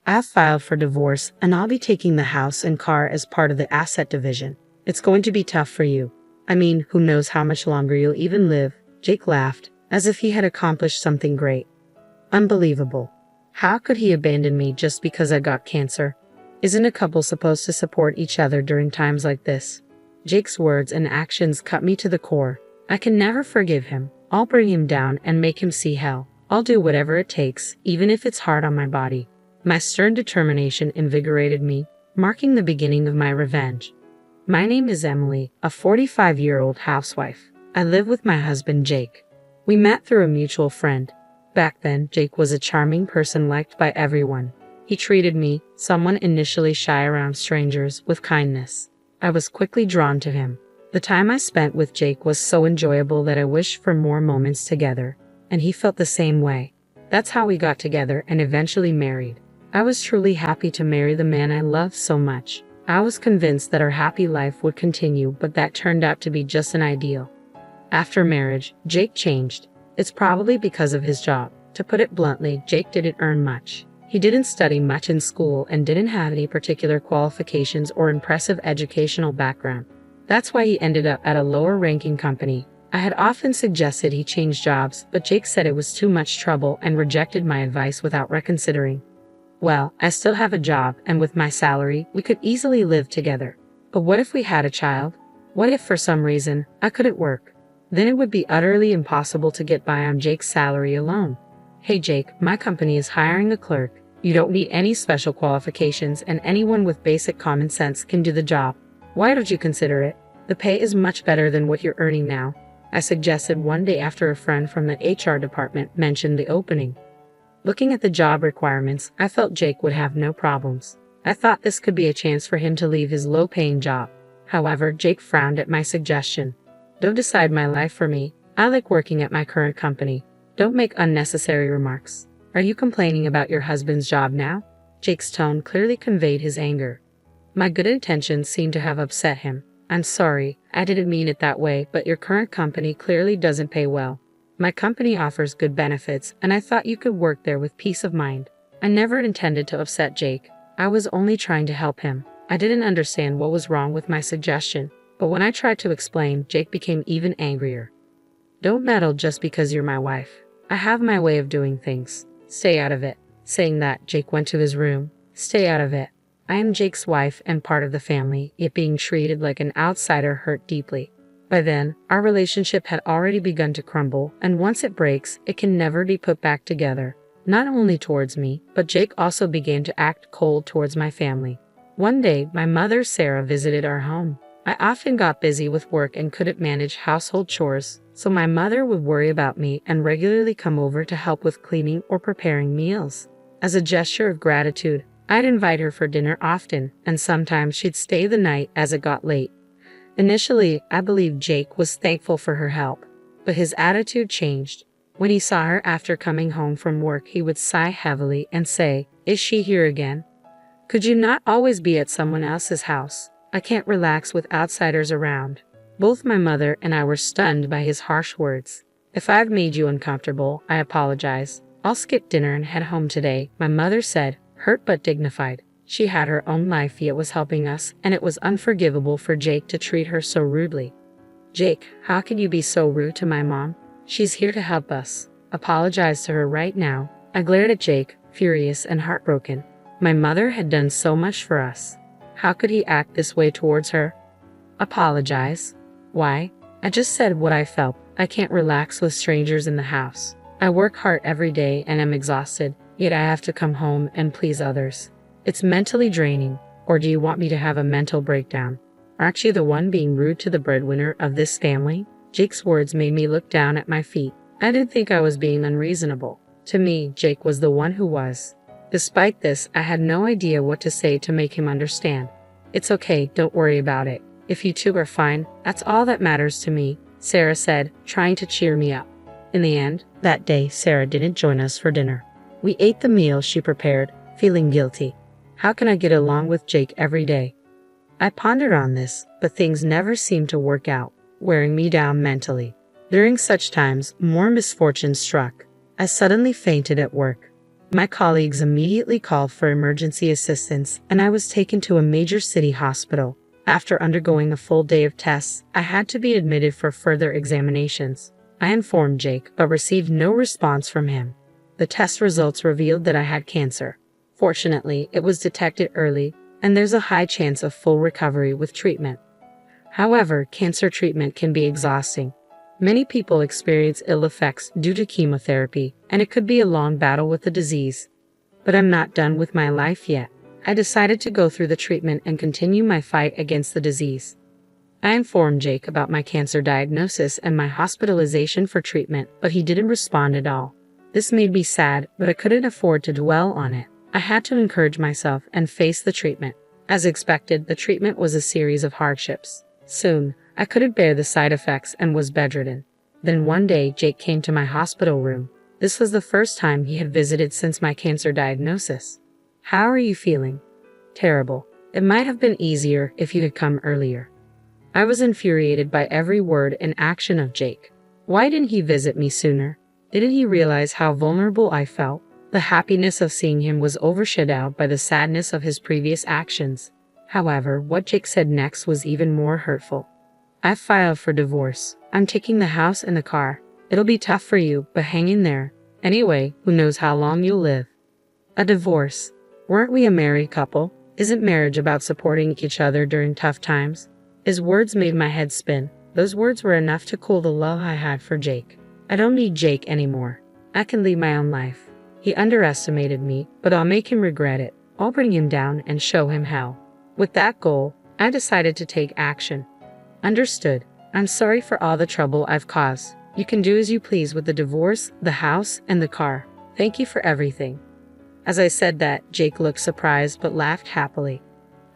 I've filed for divorce and I'll be taking the house and car as part of the asset division. It's going to be tough for you. I mean, who knows how much longer you'll even live? Jake laughed, as if he had accomplished something great. Unbelievable. How could he abandon me just because I got cancer? Isn't a couple supposed to support each other during times like this? Jake's words and actions cut me to the core. I can never forgive him. I'll bring him down and make him see hell. I'll do whatever it takes, even if it's hard on my body. My stern determination invigorated me, marking the beginning of my revenge. My name is Emily, a 45-year-old housewife. I live with my husband, Jake. We met through a mutual friend. Back then, Jake was a charming person liked by everyone. He treated me, someone initially shy around strangers, with kindness. I was quickly drawn to him. The time I spent with Jake was so enjoyable that I wished for more moments together, and he felt the same way. That's how we got together and eventually married. I was truly happy to marry the man I loved so much. I was convinced that our happy life would continue, but that turned out to be just an ideal. After marriage, Jake changed. It's probably because of his job. To put it bluntly, Jake didn't earn much. He didn't study much in school and didn't have any particular qualifications or impressive educational background. That's why he ended up at a lower-ranking company. I had often suggested he change jobs, but Jake said it was too much trouble and rejected my advice without reconsidering. Well, I still have a job, and with my salary, we could easily live together. But what if we had a child? What if for some reason, I couldn't work? Then it would be utterly impossible to get by on Jake's salary alone. Hey Jake, my company is hiring a clerk. You don't need any special qualifications and anyone with basic common sense can do the job. Why don't you consider it? The pay is much better than what you're earning now, I suggested one day after a friend from the HR department mentioned the opening. Looking at the job requirements, I felt Jake would have no problems. I thought this could be a chance for him to leave his low-paying job. However, Jake frowned at my suggestion. Don't decide my life for me. I like working at my current company. Don't make unnecessary remarks. Are you complaining about your husband's job now? Jake's tone clearly conveyed his anger. My good intentions seemed to have upset him. I'm sorry, I didn't mean it that way, but your current company clearly doesn't pay well. My company offers good benefits, and I thought you could work there with peace of mind. I never intended to upset Jake. I was only trying to help him. I didn't understand what was wrong with my suggestion, but when I tried to explain, Jake became even angrier. Don't meddle just because you're my wife. I have my way of doing things. Stay out of it. Saying that, Jake went to his room. Stay out of it. I am Jake's wife and part of the family, yet being treated like an outsider hurt deeply. By then, our relationship had already begun to crumble, and once it breaks, it can never be put back together. Not only towards me, but Jake also began to act cold towards my family. One day, my mother, Sarah, visited our home. I often got busy with work and couldn't manage household chores, so my mother would worry about me and regularly come over to help with cleaning or preparing meals. As a gesture of gratitude, I'd invite her for dinner often, and sometimes she'd stay the night as it got late. Initially, I believed Jake was thankful for her help, but his attitude changed. When he saw her after coming home from work, he would sigh heavily and say, "Is she here again? Could you not always be at someone else's house? I can't relax with outsiders around." Both my mother and I were stunned by his harsh words. "If I've made you uncomfortable, I apologize. I'll skip dinner and head home today," my mother said, hurt but dignified. She had her own life yet was helping us, and it was unforgivable for Jake to treat her so rudely. "Jake, how can you be so rude to my mom? She's here to help us. Apologize to her right now." I glared at Jake, furious and heartbroken. My mother had done so much for us. How could he act this way towards her? Apologize? Why? I just said what I felt. I can't relax with strangers in the house. I work hard every day and am exhausted, yet I have to come home and please others. It's mentally draining. Or do you want me to have a mental breakdown? Aren't you the one being rude to the breadwinner of this family? Jake's words made me look down at my feet. I didn't think I was being unreasonable. To me, Jake was the one who was. Despite this, I had no idea what to say to make him understand. "It's okay, don't worry about it. If you two are fine, that's all that matters to me," Sarah said, trying to cheer me up. In the end, that day, Sarah didn't join us for dinner. We ate the meal she prepared, feeling guilty. How can I get along with Jake every day? I pondered on this, but things never seemed to work out, wearing me down mentally. During such times, more misfortune struck. I suddenly fainted at work. My colleagues immediately called for emergency assistance, and I was taken to a major city hospital. After undergoing a full day of tests, I had to be admitted for further examinations. I informed Jake, but received no response from him. The test results revealed that I had cancer. Fortunately, it was detected early, and there's a high chance of full recovery with treatment. However, cancer treatment can be exhausting. Many people experience ill effects due to chemotherapy, and it could be a long battle with the disease. But I'm not done with my life yet. I decided to go through the treatment and continue my fight against the disease. I informed Jake about my cancer diagnosis and my hospitalization for treatment, but he didn't respond at all. This made me sad, but I couldn't afford to dwell on it. I had to encourage myself and face the treatment. As expected, the treatment was a series of hardships. Soon, I couldn't bear the side effects and was bedridden. Then one day, Jake came to my hospital room. This was the first time he had visited since my cancer diagnosis. "How are you feeling?" "Terrible. It might have been easier if you had come earlier." I was infuriated by every word and action of Jake. Why didn't he visit me sooner? Didn't he realize how vulnerable I felt? The happiness of seeing him was overshadowed by the sadness of his previous actions. However, what Jake said next was even more hurtful. "I've filed for divorce. I'm taking the house and the car. It'll be tough for you, but hang in there. Anyway, who knows how long you'll live." A divorce? Weren't we a married couple? Isn't marriage about supporting each other during tough times? His words made my head spin. Those words were enough to cool the love I had for Jake. I don't need Jake anymore. I can lead my own life. He underestimated me, but I'll make him regret it. I'll bring him down and show him how. With that goal, I decided to take action. "Understood. I'm sorry for all the trouble I've caused. You can do as you please with the divorce, the house, and the car. Thank you for everything." As I said that, Jake looked surprised but laughed happily.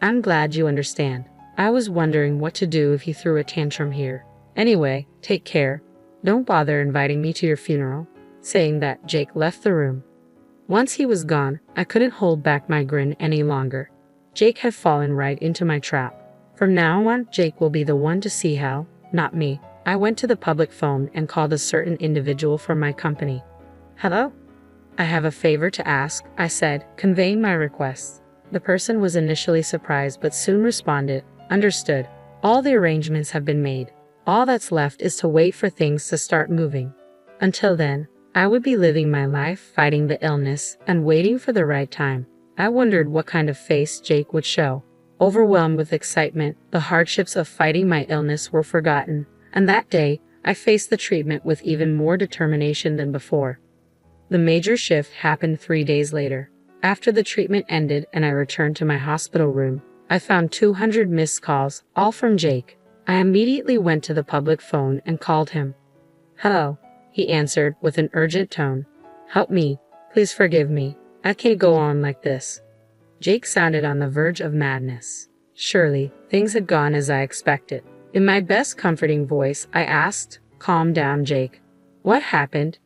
"I'm glad you understand. I was wondering what to do if you threw a tantrum here. Anyway, take care. Don't bother inviting me to your funeral." Saying that, Jake left the room. Once he was gone, I couldn't hold back my grin any longer. Jake had fallen right into my trap. From now on, Jake will be the one to see hell, not me. I went to the public phone and called a certain individual from my company. "Hello? I have a favor to ask," I said, conveying my request. The person was initially surprised but soon responded, "Understood. All the arrangements have been made. All that's left is to wait for things to start moving. Until then, I would be living my life fighting the illness and waiting for the right time." I wondered what kind of face Jake would show. Overwhelmed with excitement, the hardships of fighting my illness were forgotten, and that day, I faced the treatment with even more determination than before. The major shift happened 3 days later. After the treatment ended and I returned to my hospital room, I found 200 missed calls, all from Jake. I immediately went to the public phone and called him. "Hello," he answered with an urgent tone. "Help me. Please forgive me. I can't go on like this." Jake sounded on the verge of madness. Surely, things had gone as I expected. In my best comforting voice, I asked, "Calm down, Jake. What happened?"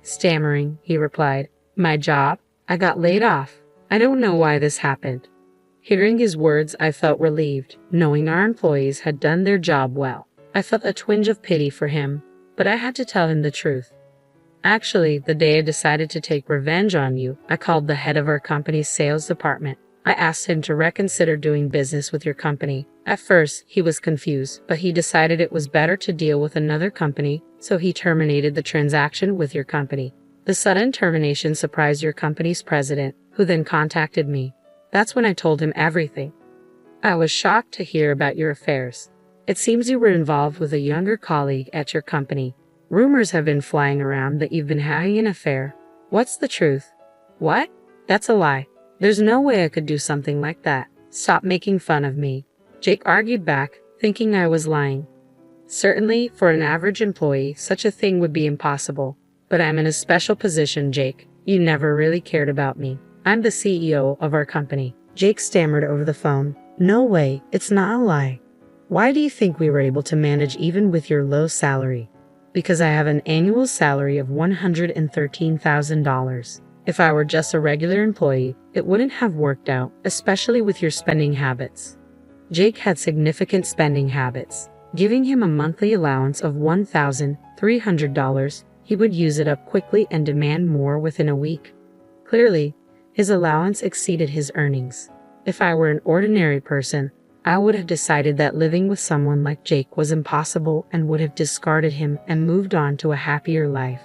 Stammering, he replied, "My job. I got laid off. I don't know why this happened." Hearing his words, I felt relieved, knowing our employees had done their job well. I felt a twinge of pity for him, but I had to tell him the truth. "Actually, the day I decided to take revenge on you, I called the head of our company's sales department. I asked him to reconsider doing business with your company. At first, he was confused, but he decided it was better to deal with another company, so he terminated the transaction with your company. The sudden termination surprised your company's president, who then contacted me. That's when I told him everything. I was shocked to hear about your affairs. It seems you were involved with a younger colleague at your company. Rumors have been flying around that you've been having an affair. What's the truth?" "What? That's a lie. There's no way I could do something like that. Stop making fun of me." Jake argued back, thinking I was lying. "Certainly, for an average employee, such a thing would be impossible. But I'm in a special position, Jake. You never really cared about me. I'm the CEO of our company." Jake stammered over the phone. "No way, it's not a lie. Why do you think we were able to manage even with your low salary?" "Because I have an annual salary of $113,000. If I were just a regular employee, it wouldn't have worked out, especially with your spending habits." Jake had significant spending habits. Giving him a monthly allowance of $1,300, he would use it up quickly and demand more within a week. Clearly, his allowance exceeded his earnings. If I were an ordinary person, I would have decided that living with someone like Jake was impossible and would have discarded him and moved on to a happier life.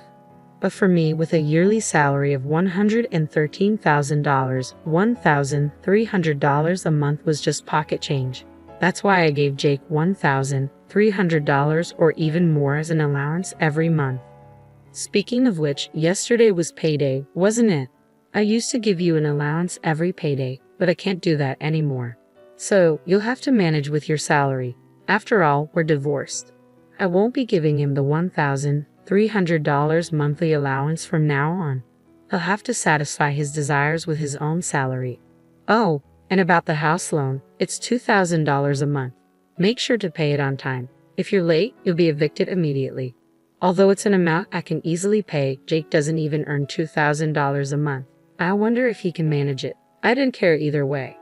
But for me, with a yearly salary of $113,000, $1,300 a month was just pocket change. That's why I gave Jake $1,300 or even more as an allowance every month. Speaking of which, yesterday was payday, wasn't it? I used to give you an allowance every payday, but I can't do that anymore. So, you'll have to manage with your salary. After all, we're divorced. I won't be giving him the $1,300 monthly allowance from now on. He'll have to satisfy his desires with his own salary. Oh, and about the house loan, it's $2,000 a month. Make sure to pay it on time. If you're late, you'll be evicted immediately. Although it's an amount I can easily pay, Jake doesn't even earn $2,000 a month. I wonder if he can manage it. I didn't care either way.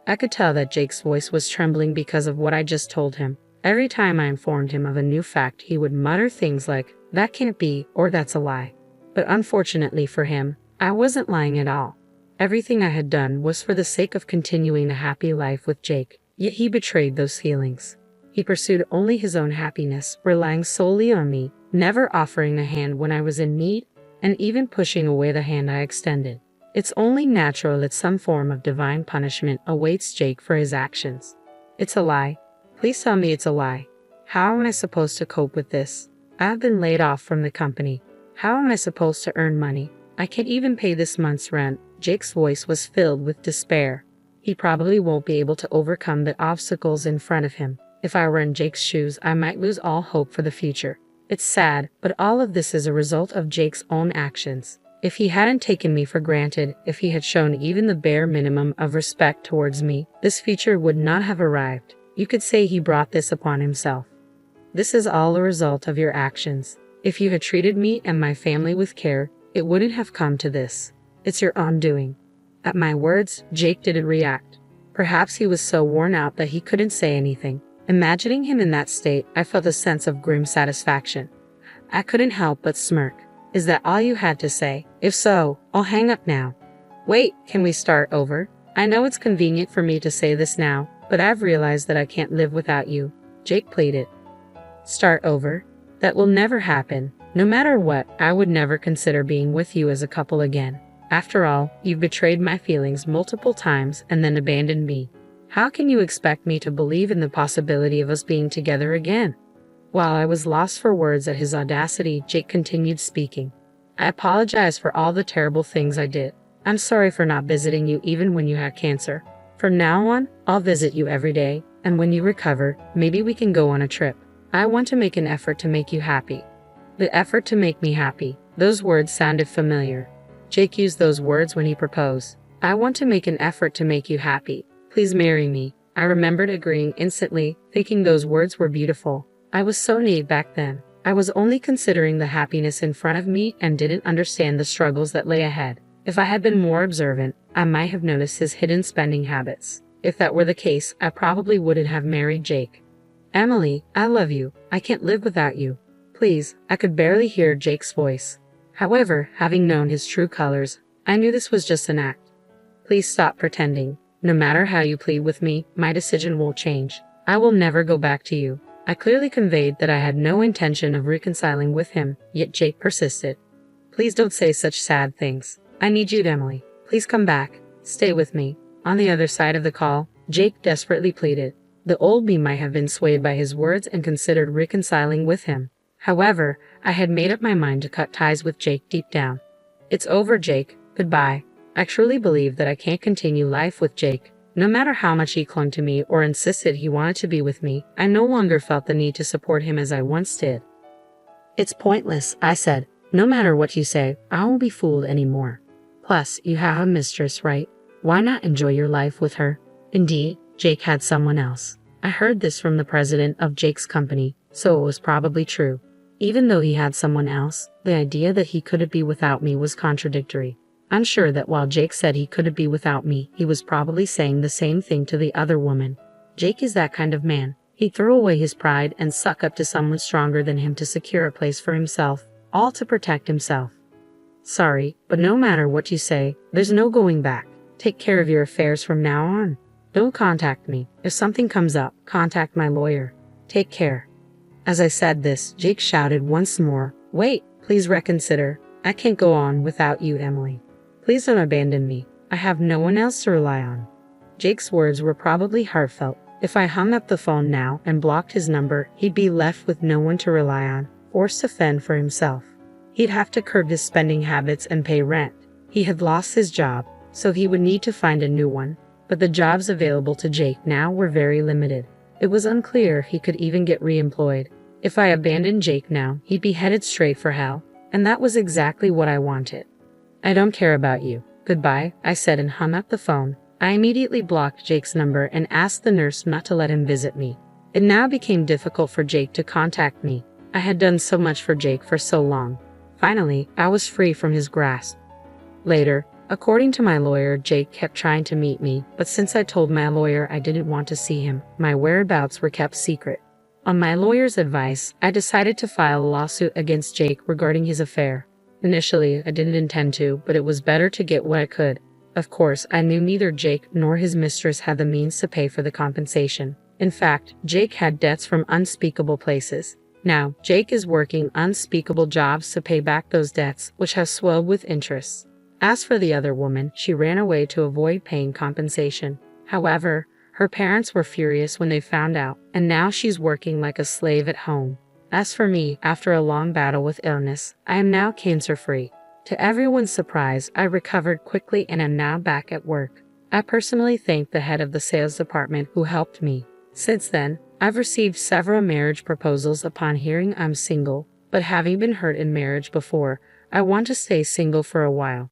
I could tell that Jake's voice was trembling because of what I just told him. Every time I informed him of a new fact, he would mutter things like, "That can't be," or "That's a lie." But unfortunately for him, I wasn't lying at all. Everything I had done was for the sake of continuing a happy life with Jake, yet he betrayed those feelings. He pursued only his own happiness, relying solely on me, never offering a hand when I was in need, and even pushing away the hand I extended. It's only natural that some form of divine punishment awaits Jake for his actions. It's a lie. Please tell me it's a lie. How am I supposed to cope with this? I've been laid off from the company. How am I supposed to earn money? I can't even pay this month's rent. Jake's voice was filled with despair. He probably won't be able to overcome the obstacles in front of him. If I were in Jake's shoes, I might lose all hope for the future. It's sad, but all of this is a result of Jake's own actions. If he hadn't taken me for granted, if he had shown even the bare minimum of respect towards me, this future would not have arrived. You could say he brought this upon himself. This is all a result of your actions. If you had treated me and my family with care, it wouldn't have come to this. It's your own doing. At my words, Jake didn't react. Perhaps he was so worn out that he couldn't say anything. Imagining him in that state, I felt a sense of grim satisfaction. I couldn't help but smirk. Is that all you had to say? If so, I'll hang up now. Wait, can we start over? I know it's convenient for me to say this now, but I've realized that I can't live without you. Jake pleaded. Start over? That will never happen. No matter what, I would never consider being with you as a couple again. After all, you've betrayed my feelings multiple times and then abandoned me. How can you expect me to believe in the possibility of us being together again? While I was lost for words at his audacity, Jake continued speaking. I apologize for all the terrible things I did. I'm sorry for not visiting you even when you had cancer. From now on, I'll visit you every day, and when you recover, maybe we can go on a trip. I want to make an effort to make you happy. The effort to make me happy. Those words sounded familiar. Jake used those words when he proposed. I want to make an effort to make you happy. Please marry me. I remembered agreeing instantly, thinking those words were beautiful. I was so naive back then. I was only considering the happiness in front of me and didn't understand the struggles that lay ahead. If I had been more observant, I might have noticed his hidden spending habits. If that were the case, I probably wouldn't have married Jake. Emily, I love you. I can't live without you. Please, I could barely hear Jake's voice. However, having known his true colors, I knew this was just an act. Please stop pretending. No matter how you plead with me, my decision won't change. I will never go back to you. I clearly conveyed that I had no intention of reconciling with him, yet Jake persisted. Please don't say such sad things. I need you, Emily. Please come back. Stay with me. On the other side of the call, Jake desperately pleaded. The old me might have been swayed by his words and considered reconciling with him. However, I had made up my mind to cut ties with Jake deep down. It's over, Jake. Goodbye. I truly believe that I can't continue life with Jake. No matter how much he clung to me or insisted he wanted to be with me, I no longer felt the need to support him as I once did. It's pointless, I said. No matter what you say, I won't be fooled anymore. Plus, you have a mistress, right? Why not enjoy your life with her? Indeed, Jake had someone else. I heard this from the president of Jake's company, so it was probably true. Even though he had someone else, the idea that he couldn't be without me was contradictory. I'm sure that while Jake said he couldn't be without me, he was probably saying the same thing to the other woman. Jake is that kind of man. He'd throw away his pride and suck up to someone stronger than him to secure a place for himself, all to protect himself. Sorry, but no matter what you say, there's no going back. Take care of your affairs from now on. Don't contact me. If something comes up, contact my lawyer. Take care." As I said this, Jake shouted once more, "Wait, please reconsider. I can't go on without you, Emily. Please don't abandon me. I have no one else to rely on." Jake's words were probably heartfelt. If I hung up the phone now and blocked his number, he'd be left with no one to rely on, forced to fend for himself. He'd have to curb his spending habits and pay rent. He had lost his job, so he would need to find a new one. But the jobs available to Jake now were very limited. It was unclear if he could even get reemployed. If I abandoned Jake now, he'd be headed straight for hell, and that was exactly what I wanted. "I don't care about you. Goodbye," I said and hung up the phone. I immediately blocked Jake's number and asked the nurse not to let him visit me. It now became difficult for Jake to contact me. I had done so much for Jake for so long. Finally, I was free from his grasp. Later, according to my lawyer, Jake kept trying to meet me, but since I told my lawyer I didn't want to see him, my whereabouts were kept secret. On my lawyer's advice, I decided to file a lawsuit against Jake regarding his affair. Initially, I didn't intend to, but it was better to get what I could. Of course, I knew neither Jake nor his mistress had the means to pay for the compensation. In fact, Jake had debts from unspeakable places. Now, Jake is working unspeakable jobs to pay back those debts, which have swelled with interest. As for the other woman, she ran away to avoid paying compensation. However, her parents were furious when they found out, and now she's working like a slave at home. As for me, after a long battle with illness, I am now cancer-free. To everyone's surprise, I recovered quickly and am now back at work. I personally thank the head of the sales department who helped me. Since then, I've received several marriage proposals upon hearing I'm single, but having been hurt in marriage before, I want to stay single for a while.